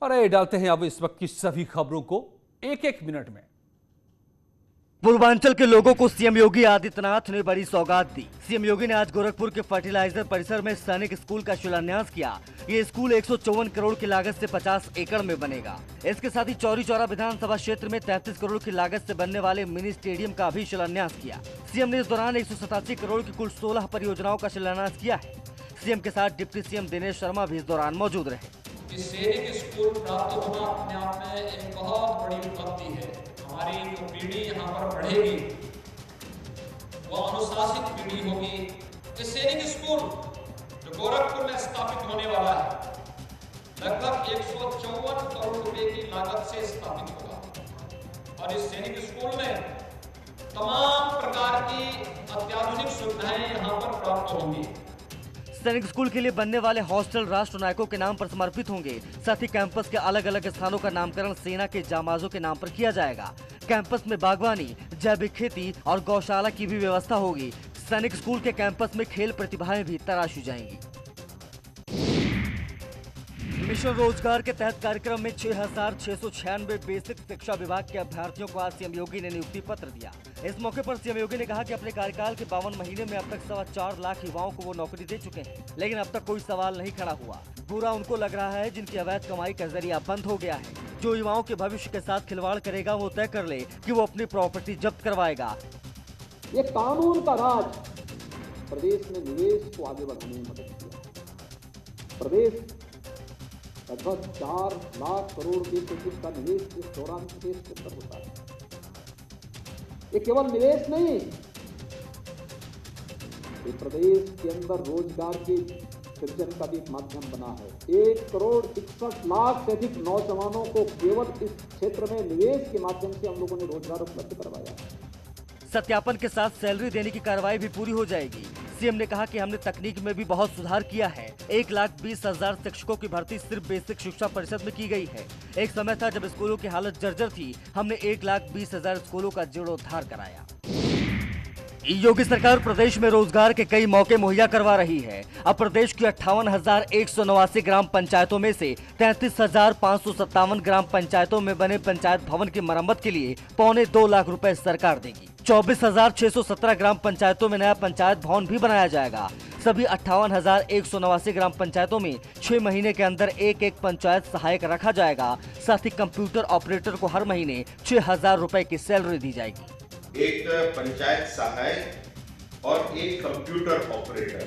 अरे डालते हैं अब इस वक्त की सभी खबरों को एक एक मिनट में। पूर्वांचल के लोगों को सीएम योगी आदित्यनाथ ने बड़ी सौगात दी। सीएम योगी ने आज गोरखपुर के फर्टिलाइजर परिसर में सैनिक स्कूल का शिलान्यास किया। ये स्कूल 154 करोड़ की लागत से 50 एकड़ में बनेगा। इसके साथ ही चौरी चौरा विधानसभा क्षेत्र में 33 करोड़ की लागत से बनने वाले मिनी स्टेडियम का भी शिलान्यास किया। सीएम ने इस दौरान 187 करोड़ की कुल 16 परियोजनाओं का शिलान्यास किया है। सीएम के साथ डिप्टी सीएम दिनेश शर्मा भी इस दौरान मौजूद रहे। सैनिक स्कूल प्राप्त होना अपने आप में एक बहुत बड़ी उपलब्धि है। हमारी जो पीढ़ी यहाँ पर पढ़ेगी वो अनुशासित पीढ़ी होगी। ये सैनिक स्कूल जो गोरखपुर में स्थापित होने वाला है लगभग 154 करोड़ रुपए की लागत से स्थापित होगा और इस सैनिक स्कूल में तमाम प्रकार की अत्याधुनिक सुविधाएं यहाँ पर प्राप्त होंगी। सैनिक स्कूल के लिए बनने वाले हॉस्टल राष्ट्र नायकों के नाम पर समर्पित होंगे। साथ ही कैंपस के अलग अलग स्थानों का नामकरण सेना के जांबाजों के नाम पर किया जाएगा। कैंपस में बागवानी, जैविक खेती और गौशाला की भी व्यवस्था होगी। सैनिक स्कूल के कैंपस में खेल प्रतिभाएं भी तराशी जाएंगी। मिशन रोजगार के तहत कार्यक्रम में 6,696 बेसिक शिक्षा विभाग के अभ्यर्थियों को आज सीएम योगी ने नियुक्ति पत्र दिया। इस मौके पर सीएम योगी ने कहा कि अपने कार्यकाल के 52 महीने में अब तक 4.25 लाख युवाओं को वो नौकरी दे चुके हैं, लेकिन अब तक कोई सवाल नहीं खड़ा हुआ। बुरा उनको लग रहा है जिनकी अवैध कमाई का जरिया बंद हो गया है। जो युवाओं के भविष्य के साथ खिलवाड़ करेगा वो तय कर ले कि वो अपनी प्रॉपर्टी जब्त करवाएगा। ये कानून का राज प्रदेश में निवेश को आगे बढ़ाने में मदद किया। प्रदेश लगभग 4 लाख करोड़ के का निवेश इस दौरान प्रदेश के अंदर होता है। ये केवल निवेश नहीं, ये प्रदेश के अंदर रोजगार के सृजन का भी एक माध्यम बना है। 1 करोड़ 61 लाख से अधिक नौजवानों को केवल इस क्षेत्र में निवेश के माध्यम से हम लोगों ने रोजगार उपलब्ध करवाया। सत्यापन के साथ सैलरी देने की कार्रवाई भी पूरी हो जाएगी। सीएम ने कहा कि हमने तकनीक में भी बहुत सुधार किया है। 1,20,000 शिक्षकों की भर्ती सिर्फ बेसिक शिक्षा परिषद में की गई है। एक समय था जब स्कूलों की हालत जर्जर थी। हमने 1,20,000 स्कूलों का जीर्णोद्धार कराया। योगी सरकार प्रदेश में रोजगार के कई मौके मुहैया करवा रही है। अब प्रदेश की 58,189 ग्राम पंचायतों में से 33,557 ग्राम पंचायतों में बने पंचायत भवन की मरम्मत के लिए 2.25 लाख रुपए सरकार देगी। 24,617 ग्राम पंचायतों में नया पंचायत भवन भी बनाया जाएगा। सभी 58,189 ग्राम पंचायतों में 6 महीने के अंदर एक पंचायत सहायक रखा जाएगा। साथ ही कंप्यूटर ऑपरेटर को हर महीने 6,000 रुपए की सैलरी दी जाएगी। एक पंचायत सहायक और एक कंप्यूटर ऑपरेटर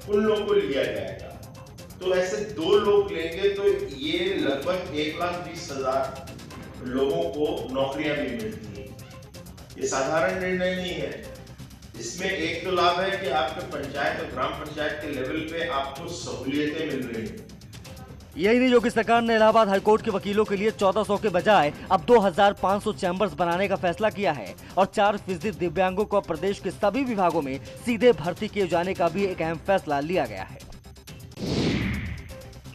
उन लोगों को लिया जाएगा। तो ऐसे 2 लोग लेंगे तो ये लगभग 1,20,000 लोगों को नौकरियां भी मिलती हैं। ये साधारण निर्णय नहीं है। इसमें एक तो लाभ है कि आपके पंचायत और ग्राम पंचायत के लेवल पे आपको सहूलियतें मिल रही हैं। यही नहीं, योगी सरकार ने इलाहाबाद हाईकोर्ट के वकीलों के लिए 1400 के बजाय अब 2,500 चैम्बर्स बनाने का फैसला किया है और 4% दिव्यांगों को प्रदेश के सभी विभागों में सीधे भर्ती किए जाने का भी एक अहम फैसला लिया गया है।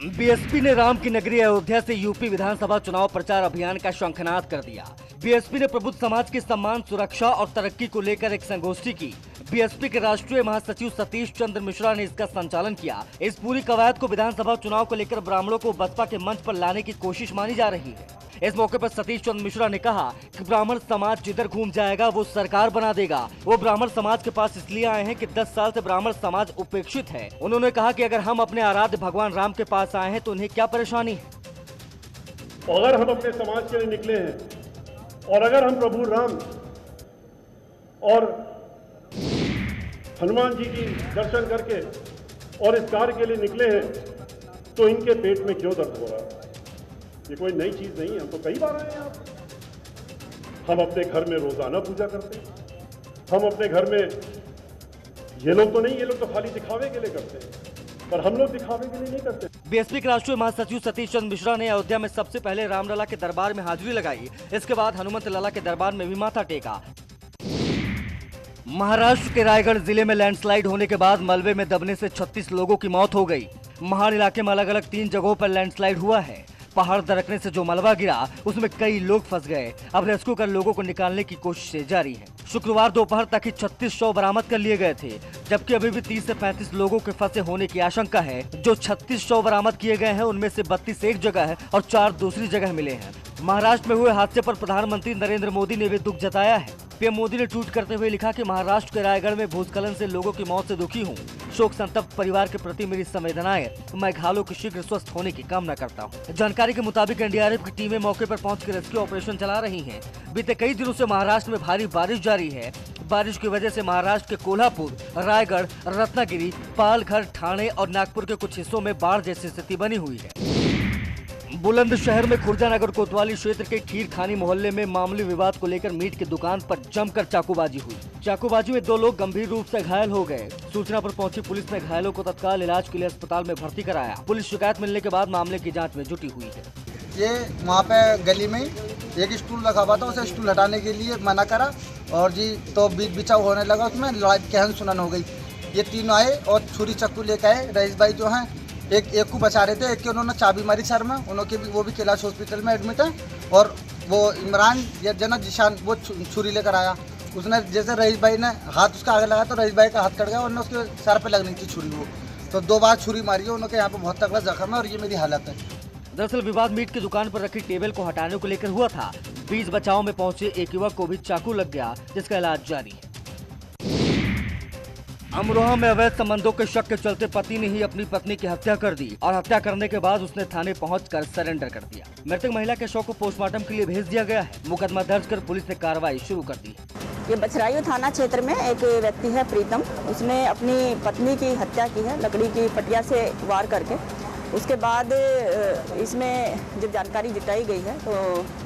बीएसपी ने राम की नगरी अयोध्या से यूपी विधानसभा चुनाव प्रचार अभियान का शंखनाद कर दिया। बीएसपी ने प्रबुद्ध समाज के सम्मान, सुरक्षा और तरक्की को लेकर एक संगोष्ठी की। बीएसपी के राष्ट्रीय महासचिव सतीश चंद्र मिश्रा ने इसका संचालन किया। इस पूरी कवायद को विधानसभा चुनाव को लेकर ब्राह्मणों को बसपा के मंच पर लाने की कोशिश मानी जा रही है। इस मौके पर सतीश चंद्र मिश्रा ने कहा कि ब्राह्मण समाज जिधर घूम जाएगा वो सरकार बना देगा। वो ब्राह्मण समाज के पास इसलिए आए हैं कि 10 साल से ब्राह्मण समाज उपेक्षित है। उन्होंने कहा कि अगर हम अपने आराध्य भगवान राम के पास आए हैं तो उन्हें क्या परेशानी है। अगर हम अपने समाज के लिए निकले हैं और अगर हम प्रभु राम और हनुमान जी की दर्शन करके और इस कार्य के लिए निकले हैं तो इनके पेट में क्यों दर्द हो रहा है? ये कोई नई चीज नहीं है। हम तो कई बार आए हैं यहाँ पे। हम अपने घर में रोजाना पूजा करते हैं। हम अपने घर में, ये लोग तो नहीं, ये लोग तो खाली दिखावे के लिए करते हैं, पर हम लोग दिखावे के लिए नहीं करते। बीएसपी के राष्ट्रीय महासचिव सतीश चंद्र मिश्रा ने अयोध्या में सबसे पहले रामलला के दरबार में हाजिरी लगाई। इसके बाद हनुमंत लला के दरबार में भी माथा टेका। महाराष्ट्र के रायगढ़ जिले में लैंडस्लाइड होने के बाद मलबे में दबने से 36 लोगों की मौत हो गई। महाड़ इलाके में अलग अलग 3 जगहों पर लैंडस्लाइड हुआ है। पहाड़ दरकने से जो मलबा गिरा उसमें कई लोग फंस गए। अब रेस्क्यू कर लोगों को निकालने की कोशिशें जारी हैं। शुक्रवार दोपहर तक ही 36 शव बरामद कर लिए गए थे, जबकि अभी भी 30 से 35 लोगों के फंसे होने की आशंका है। जो 36 शव बरामद किए गए हैं उनमें से 32 एक जगह है और 4 दूसरी जगह मिले हैं। महाराष्ट्र में हुए हादसे पर प्रधानमंत्री नरेंद्र मोदी ने भी दुख जताया है। पीएम मोदी ने ट्वीट करते हुए लिखा कि महाराष्ट्र के रायगढ़ में भूस्खलन से लोगों की मौत से दुखी हूँ। शोक संतप्त परिवार के प्रति मेरी संवेदनाएं। मैं घायलों के शीघ्र स्वस्थ होने की कामना करता हूँ। जानकारी के मुताबिक एनडीआरएफ की टीमें मौके पर पहुंचकर रेस्क्यू ऑपरेशन चला रही हैं। बीते कई दिनों से महाराष्ट्र में भारी बारिश जारी है। बारिश की वजह से महाराष्ट्र के कोल्हापुर, रायगढ़, रत्नागिरी, पालघर, ठाणे और नागपुर के कुछ हिस्सों में बाढ़ जैसी स्थिति बनी हुई है। बुलंदशहर में खुर्जानगर कोतवाली क्षेत्र के खीर खानी मोहल्ले में मामूली विवाद को लेकर मीट की दुकान पर जमकर चाकूबाजी हुई। चाकूबाजी में 2 लोग गंभीर रूप से घायल हो गए। सूचना पर पहुंची पुलिस ने घायलों को तत्काल इलाज के लिए अस्पताल में भर्ती कराया। पुलिस शिकायत मिलने के बाद मामले की जांच में जुटी हुई है। ये वहाँ पे गली में एक स्टूल रखा हुआ था, उसे स्टूल हटाने के लिए मना करा और जी तो बीच बिचाव होने लगा, उसमें लड़ाई कहन सुनन हो गई। ये तीनों आए और छुरी चक्कू लेके आए। रईस भाई जो हैं एक को बचा रहे थे, एक के उन्होंने चाबी मारी सर में, उन्होंने भी वो भी कैलाश हॉस्पिटल में एडमिट है। और वो इमरान या जना जिशान वो छुरी लेकर आया। उसने जैसे रईस भाई ने हाथ उसका आगे लगाया तो रईस भाई का हाथ कट गया और उसके सर पे लगनी थी छुरी। वो तो 2 बार छुरी मारी है, उन्होंने यहाँ पे बहुत तगड़ा जख्म है और ये मेरी हालत है। दरअसल विवाद मीट की दुकान पर रखी टेबल को हटाने को लेकर हुआ था। बीच बचाव में पहुंचे एक युवक को भी चाकू लग गया, जिसका इलाज जारी है। अमरोहा में अवैध संबंधों के शक के चलते पति ने ही अपनी पत्नी की हत्या कर दी और हत्या करने के बाद उसने थाने पहुंचकर सरेंडर कर दिया। मृतक महिला के शव को पोस्टमार्टम के लिए भेज दिया गया है। मुकदमा दर्ज कर पुलिस ने कार्रवाई शुरू कर दी है। ये बछरायू थाना क्षेत्र में एक व्यक्ति है प्रीतम, उसने अपनी पत्नी की हत्या की है लकड़ी की पटिया से वार करके। उसके बाद इसमें जब जानकारी जुटाई गई है तो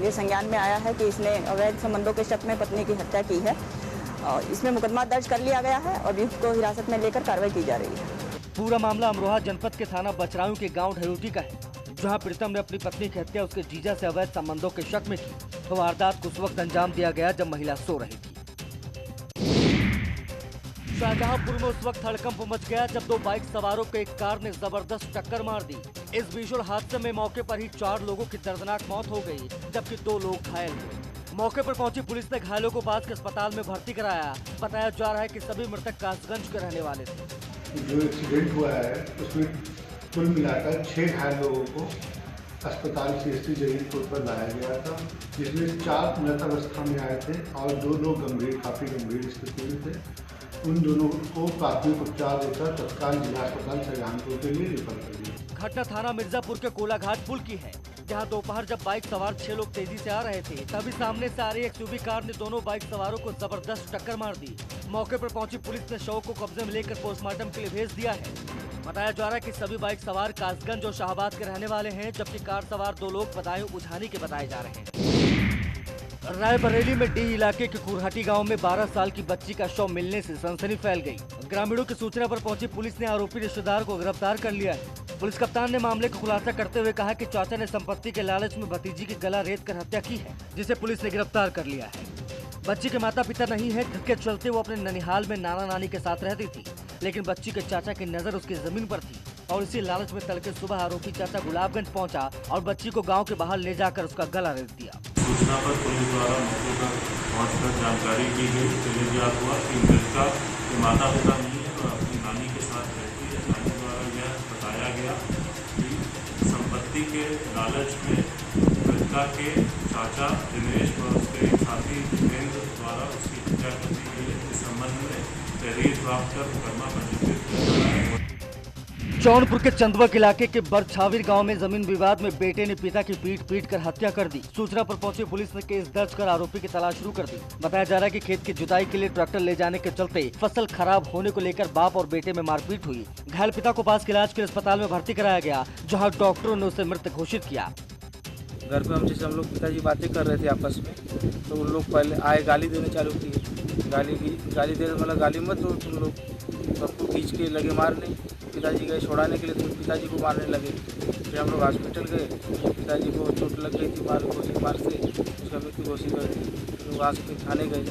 ये संज्ञान में आया है कि इसने अवैध संबंधों के शक में पत्नी की हत्या की है और इसमें मुकदमा दर्ज कर लिया गया है और अभियुक्त को हिरासत में लेकर कार्रवाई की जा रही है। पूरा मामला अमरोहा जनपद के थाना बछरायू के गांव ढयूटी का है, जहां प्रीतम ने अपनी पत्नी की हत्या उसके जीजा से अवैध संबंधों के शक में की। तो वारदात को उस वक्त अंजाम दिया गया जब महिला सो रही थी। शाहजहांपुर में उस वक्त हड़कंप मच गया जब 2 बाइक सवारों को एक कार ने जबरदस्त टक्कर मार दी। इस भीषण हादसे में मौके पर ही 4 लोगों की दर्दनाक मौत हो गई, जबकि 2 लोग घायल हुए। मौके पर पहुंची पुलिस ने घायलों को पास के अस्पताल में भर्ती कराया। बताया जा रहा है कि सभी मृतक कासगंज के रहने वाले थे। जो एक्सीडेंट हुआ है उसमें कुल मिलाकर 6 घायल लोगों को अस्पताल CST जगीरपुर पर लाया गया था, जिसमें 4 मृत अवस्था में आए थे और 2 लोग काफी गंभीर स्थिति में थे। उन दोनों को प्राथमिक उपचार देकर तत्काल जिला अस्पताल शाहजहांपुर के लिए रेफर कर दिया। घटना थाना मिर्जापुर के कोलाघाट पुल की है, जहां दोपहर जब बाइक सवार 6 लोग तेजी से आ रहे थे तभी सामने से आ रही एक्सयूवी कार ने दोनों बाइक सवारों को जबरदस्त टक्कर मार दी। मौके पर पहुंची पुलिस ने शव को कब्जे में लेकर पोस्टमार्टम के लिए भेज दिया है। बताया जा रहा है कि सभी बाइक सवार कासगंज और शाहबाद के रहने वाले हैं, जबकि कार सवार 2 लोग बदायूं उझानी के बताए जा रहे हैं। रायबरेली में डी इलाके के कुरहटी गांव में 12 साल की बच्ची का शव मिलने से सनसनी फैल गई। ग्रामीणों की सूचना पर पहुंची पुलिस ने आरोपी रिश्तेदार को गिरफ्तार कर लिया है। पुलिस कप्तान ने मामले का खुलासा करते हुए कहा कि चाचा ने संपत्ति के लालच में भतीजी की गला रेत कर हत्या की है, जिसे पुलिस ने गिरफ्तार कर लिया है। बच्ची के माता पिता नहीं है, जिसके चलते वो अपने ननिहाल में नाना नानी के साथ रहती थी, लेकिन बच्ची के चाचा की नजर उसकी जमीन पर थी और इसी लालच में तड़के सुबह आरोपी चाचा गुलाबगंज पहुंचा और बच्ची को गांव के बाहर ले जाकर उसका गला रेत दिया। सूचना पर पुलिस द्वारा मौके पर पहुंचकर जानकारी की गई। तो ज्ञात हुआ कि मृतका के माता पिता नहीं है और अपनी नानी के साथ रहती है। नानी द्वारा यह बताया गया कि संपत्ति के लालच में मृतका के चाचा दिनेश व उसके साथी जितेंद्र द्वारा उसकी हत्या कर दी गई है। इस संबंध में तहरीर प्राप्त कर मुकदमा पंजीकृत किया जा रहा है। जौनपुर के चंदवक इलाके के बरछावीर गांव में जमीन विवाद में बेटे ने पिता की पीट कर हत्या कर दी। सूचना पर पहुंची पुलिस ने केस दर्ज कर आरोपी की तलाश शुरू कर दी। बताया जा रहा है कि खेत की जुताई के लिए ट्रैक्टर ले जाने के चलते फसल खराब होने को लेकर बाप और बेटे में मारपीट हुई। घायल पिता को पास के इलाज के लिए अस्पताल में भर्ती कराया गया, जहाँ डॉक्टरों ने उसे मृत घोषित किया। घर पे हम लोग पिताजी बातें कर रहे थे आपस में, तो उन लोग पहले आए गाली देने चालू की। गाली देने मतलब गाली मत दो तुम लोग, सबको खींच के लगे मारने। पिताजी गए छोड़ाने के लिए तो पिताजी को मारने लगे। फिर हम लोग हॉस्पिटल गए, पिताजी को चोट लग गई थी मार से, उसका मृत्यु घोषित कर दी। लोग हॉस्पिटल थाने गए।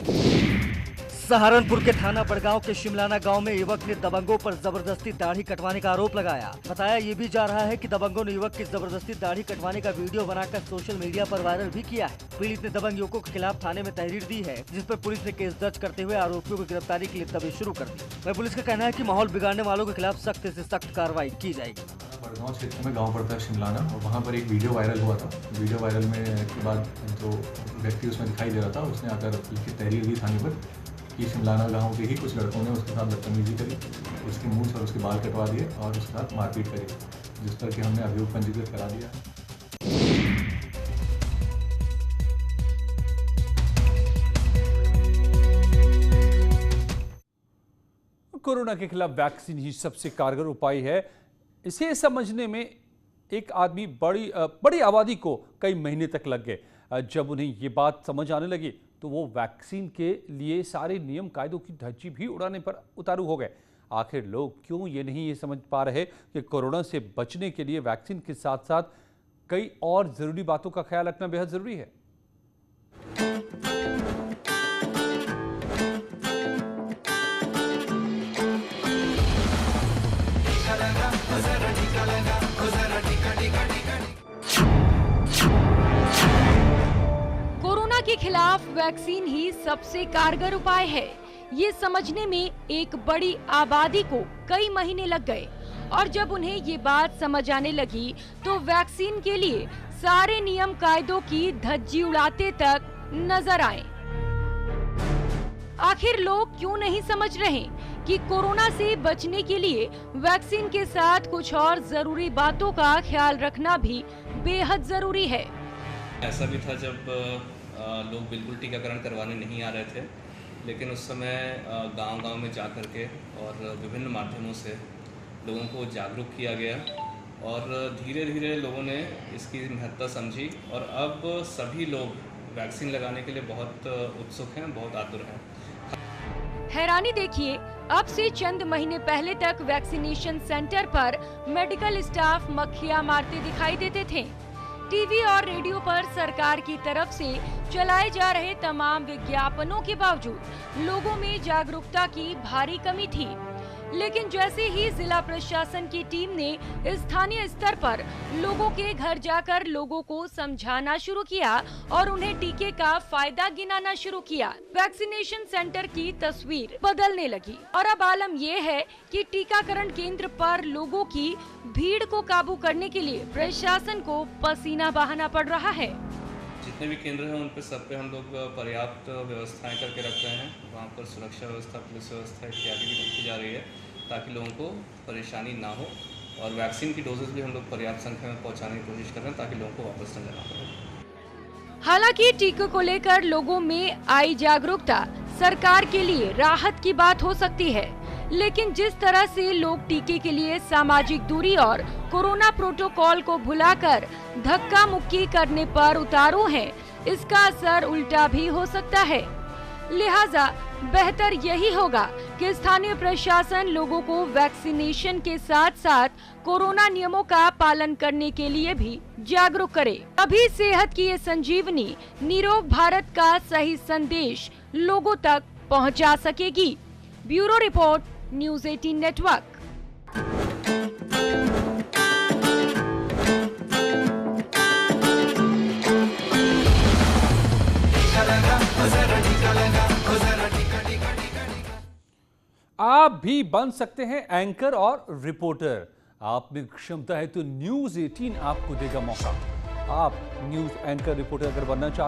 सहारनपुर के थाना बड़गांव के शिमलाना गांव में युवक ने दबंगों पर जबरदस्ती दाढ़ी कटवाने का आरोप लगाया। बताया ये भी जा रहा है कि दबंगों ने युवक की जबरदस्ती दाढ़ी कटवाने का वीडियो बनाकर सोशल मीडिया पर वायरल भी किया है। पीड़ित ने दबंग युवकों के खिलाफ थाने में तहरीर दी है, जिस पर पुलिस ने केस दर्ज करते हुए आरोपियों की गिरफ्तारी के लिए तबीयत शुरू कर दी। वहीं पुलिस का कहना है कि माहौल बिगाड़ने वालों के खिलाफ सख्त से सख्त कार्रवाई की जाएगी। बड़गांव क्षेत्र में गांव पड़ता है शिमलाना, और वहाँ पर एक वीडियो वायरल हुआ था। वीडियो वायरल में के बाद जो व्यक्ति उसमें दिखाई दे रहा था, उसने आकर लिखित तहरीर दी थाने पर कि शिमलाना गांव के ही कुछ लड़कों ने उसके साथ बदतमीजी करी, उसकी मूंछ और उसके बाल कटवा दिए और उसके साथ मारपीट करी, जिस पर कि हमने अभियोग पंजीकृत करा दिया। कोरोना के खिलाफ वैक्सीन ही सबसे कारगर उपाय है। इसे समझने में एक आदमी बड़ी आबादी को कई महीने तक लग गए। जब उन्हें ये बात समझ आने लगी तो वो वैक्सीन के लिए सारे नियम कायदों की धज्जी भी उड़ाने पर उतारू हो गए। आखिर लोग क्यों ये नहीं समझ पा रहे कि कोरोना से बचने के लिए वैक्सीन के साथ साथ कई और ज़रूरी बातों का ख्याल रखना बेहद ज़रूरी है। कोरोना के खिलाफ वैक्सीन ही सबसे कारगर उपाय है। ये समझने में एक बड़ी आबादी को कई महीने लग गए, और जब उन्हें ये बात समझ आने लगी तो वैक्सीन के लिए सारे नियम कायदों की धज्जी उड़ाते तक नजर आए। आखिर लोग क्यों नहीं समझ रहे कि कोरोना से बचने के लिए वैक्सीन के साथ कुछ और जरूरी बातों का ख्याल रखना भी बेहद जरूरी है। ऐसा भी था जब लोग बिल्कुल टीकाकरण करवाने नहीं आ रहे थे, लेकिन उस समय गांव-गांव में जा कर के और विभिन्न माध्यमों से लोगों को जागरूक किया गया, और धीरे धीरे लोगों ने इसकी महत्ता समझी, और अब सभी लोग वैक्सीन लगाने के लिए बहुत उत्सुक हैं, बहुत आतुर हैं। हैरानी देखिए, अब से चंद महीने पहले तक वैक्सीनेशन सेंटर पर मेडिकल स्टाफ मक्खियां मारते दिखाई देते थे। टीवी और रेडियो पर सरकार की तरफ से चलाए जा रहे तमाम विज्ञापनों के बावजूद लोगों में जागरूकता की भारी कमी थी। लेकिन जैसे ही जिला प्रशासन की टीम ने स्थानीय स्तर पर लोगों के घर जाकर लोगों को समझाना शुरू किया और उन्हें टीके का फायदा गिनाना शुरू किया, वैक्सीनेशन सेंटर की तस्वीर बदलने लगी। और अब आलम ये है कि टीकाकरण केंद्र पर लोगों की भीड़ को काबू करने के लिए प्रशासन को पसीना बहाना पड़ रहा है। जितने भी केंद्र हैं उन पे सब पे हम लोग पर्याप्त व्यवस्थाएं करके रख रहे हैं। वहाँ पर सुरक्षा व्यवस्था, पुलिस व्यवस्था इत्यादि भी रखी जा रही है, ताकि लोगों को परेशानी ना हो, और वैक्सीन की डोजेस भी हम लोग पर्याप्त संख्या में पहुँचाने की कोशिश कर रहे हैं, ताकि लोगों को वापस न जाना पड़े। हालांकि टीके को लेकर लोगों में आई जागरूकता सरकार के लिए राहत की बात हो सकती है, लेकिन जिस तरह से लोग टीके के लिए सामाजिक दूरी और कोरोना प्रोटोकॉल को भुलाकर धक्का मुक्की करने पर उतारू हैं, इसका असर उल्टा भी हो सकता है। लिहाजा बेहतर यही होगा कि स्थानीय प्रशासन लोगों को वैक्सीनेशन के साथ साथ कोरोना नियमों का पालन करने के लिए भी जागरूक करे। तभी सेहत की ये संजीवनी निरोग भारत का सही संदेश लोगों तक पहुंचा सकेगी। Bureau report, news 18 network. आप भी बन सकते हैं एंकर और रिपोर्टर। आप में क्षमता है तो न्यूज़ 18 आपको देगा मौका। आप न्यूज़ एंकर रिपोर्टर अगर बनना चाहते हैं